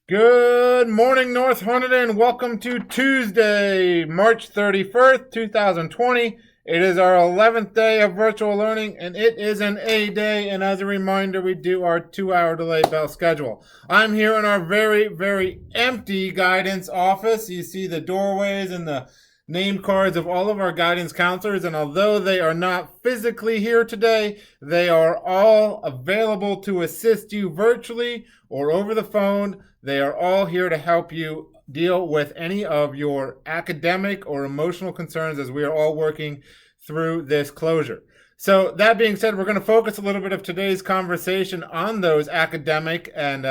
Good morning, North Hunterdon. Welcome to Tuesday, March 31st, 2020. It is our 11th day of virtual learning, and it is an A day. And as a reminder, we do our 2-hour delay bell schedule. I'm here in our very, very empty guidance office. You see the doorways and the name cards of all of our guidance counselors, and although they are not physically here today, they are all available to assist you virtually or over the phone. They are all here to help you deal with any of your academic or emotional concerns as we are all working through this closure. So that being said, we're going to focus a little bit of today's conversation on those academic and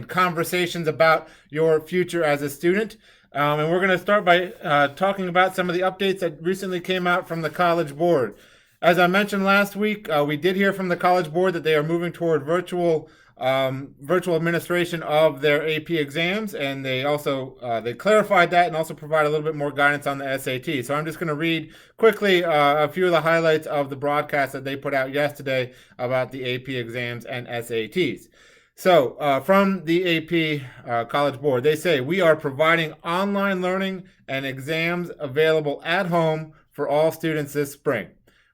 conversations about your future as a student. And we're going to start by talking about some of the updates that recently came out from the College Board. As I mentioned last week, we did hear from the College Board that they are moving toward virtual administration of their AP exams, and they also they clarified that and also provide a little bit more guidance on the SAT. So I'm just going to read quickly a few of the highlights of the broadcast that they put out yesterday about the AP exams and SATs. So from the AP College Board, they say, we are providing online learning and exams available at home for all students this spring.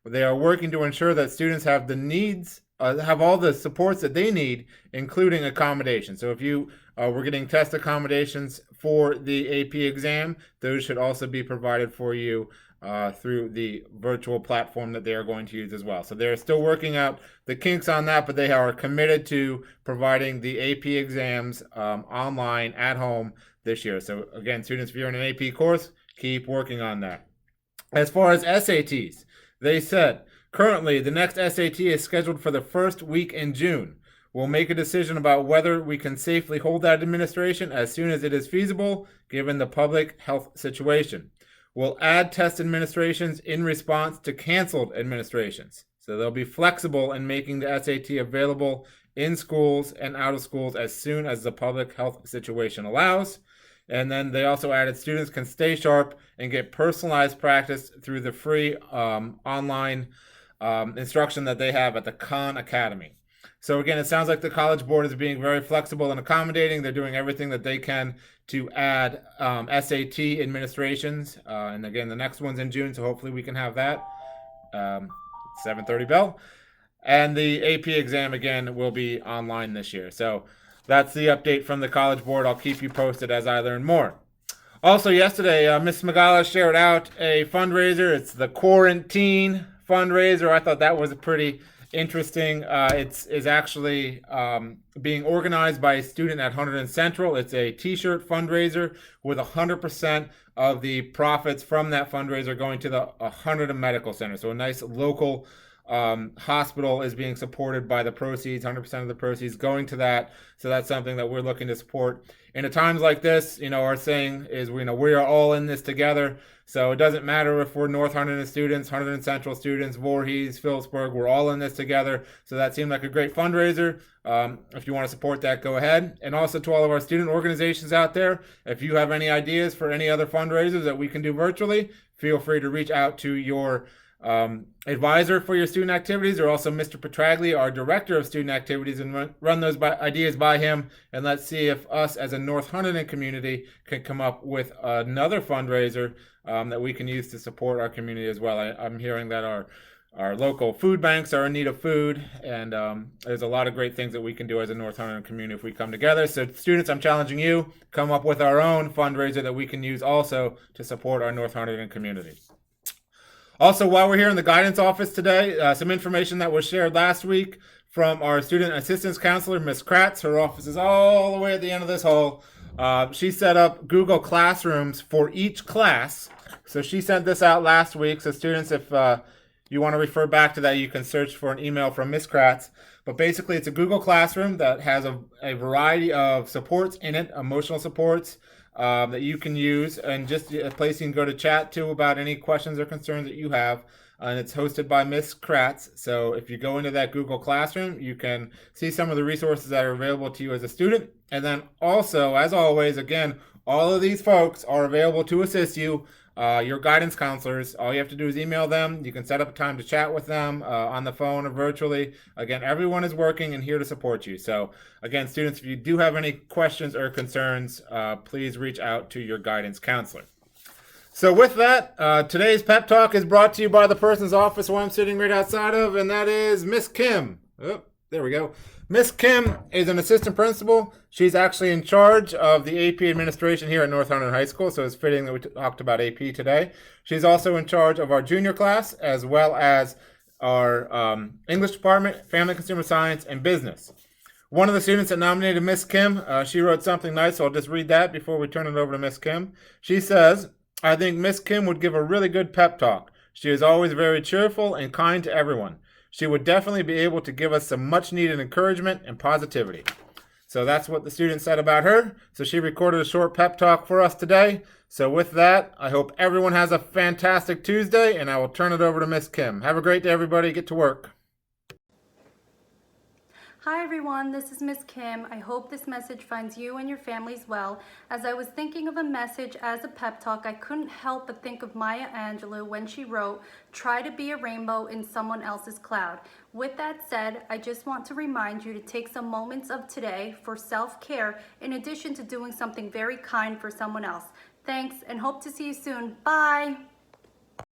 They are working to ensure that students have the needs, have all the supports that they need, including accommodation. So if you were getting test accommodations for the AP exam, those should also be provided for you through the virtual platform that they are going to use as well. So they're still working out the kinks on that, but they are committed to providing the AP exams online at home this year. So again, students, if you're in an AP course, keep working on that. As far as SATs, they said, currently the next SAT is scheduled for the first week in June. We'll make a decision about whether we can safely hold that administration as soon as it is feasible, given the public health situation. We'll add test administrations in response to canceled administrations. So they'll be flexible in making the SAT available in schools and out of schools as soon as the public health situation allows. And then they also added students can stay sharp and get personalized practice through the free online instruction that they have at the Khan Academy. So again, it sounds like the College Board is being very flexible and accommodating. They're doing everything that they can to add SAT administrations. And again, the next one's in June, so hopefully we can have that. 7:30 bell. And the AP exam, again, will be online this year. So that's the update from the College Board. I'll keep you posted as I learn more. Also, yesterday, Ms. Magala shared out a fundraiser. It's the Quarantine fundraiser. I thought that was a pretty interesting. It's actually being organized by a student at Hunterdon Central. It's a t-shirt fundraiser with 100% of the profits from that fundraiser going to the Hunterdon Medical Center. So a nice local hospital is being supported by the proceeds, 100% of the proceeds going to that. So that's something that we're looking to support. In times like this, our saying is, we are all in this together. So it doesn't matter if we're North Hunterdon students, Hunterdon Central students, Voorhees, Phillipsburg, we're all in this together. So that seemed like a great fundraiser. If you want to support that, go ahead. And also to all of our student organizations out there, if you have any ideas for any other fundraisers that we can do virtually, feel free to reach out to your advisor for your student activities, or also Mr. Petraglia, our director of student activities, and run those ideas by him. And let's see if us as a North Hunterdon community can come up with another fundraiser that we can use to support our community as well. I'm hearing that our local food banks are in need of food, and there's a lot of great things that we can do as a North Hunterdon community if we come together. So students, I'm challenging you, come up with our own fundraiser that we can use also to support our North Hunterdon community. Also, while we're here in the guidance office today, some information that was shared last week from our student assistance counselor, Ms. Kratz. Her office is all the way at the end of this hall. She set up Google Classrooms for each class. So she sent this out last week. So students, if you want to refer back to that, you can search for an email from Ms. Kratz. But basically, it's a Google Classroom that has a variety of supports in it, emotional supports, that you can use, and just a place you can go to chat to about any questions or concerns that you have. And it's hosted by Ms. Kratz. So if you go into that Google Classroom, you can see some of the resources that are available to you as a student. And then also, as always, again, all of these folks are available to assist you your guidance counselors. All you have to do is email them. You can set up a time to chat with them on the phone or virtually. Again, everyone is working and here to support you. So again, students, if you do have any questions or concerns, please reach out to your guidance counselor. So with that, today's pep talk is brought to you by the person's office where I'm sitting right outside of, and that is Miss Kim. Oh, there we go. Miss Kim is an assistant principal. She's actually in charge of the AP administration here at North Hunterdon High School, so it's fitting that we talked about AP today. She's also in charge of our junior class, as well as our English department, family consumer science, and business. One of the students that nominated Miss Kim, she wrote something nice, so I'll just read that before we turn it over to Miss Kim. She says, I think Miss Kim would give a really good pep talk. She is always very cheerful and kind to everyone. She would definitely be able to give us some much needed encouragement and positivity. So that's what the student said about her. So she recorded a short pep talk for us today. So with that, I hope everyone has a fantastic Tuesday, and I will turn it over to Miss Kim. Have a great day, everybody. Get to work. Hi everyone, this is Miss Kim. I hope this message finds you and your families well. As I was thinking of a message as a pep talk, I couldn't help but think of Maya Angelou when she wrote, "Try to be a rainbow in someone else's cloud." With that said, I just want to remind you to take some moments of today for self-care in addition to doing something very kind for someone else. Thanks and hope to see you soon. Bye!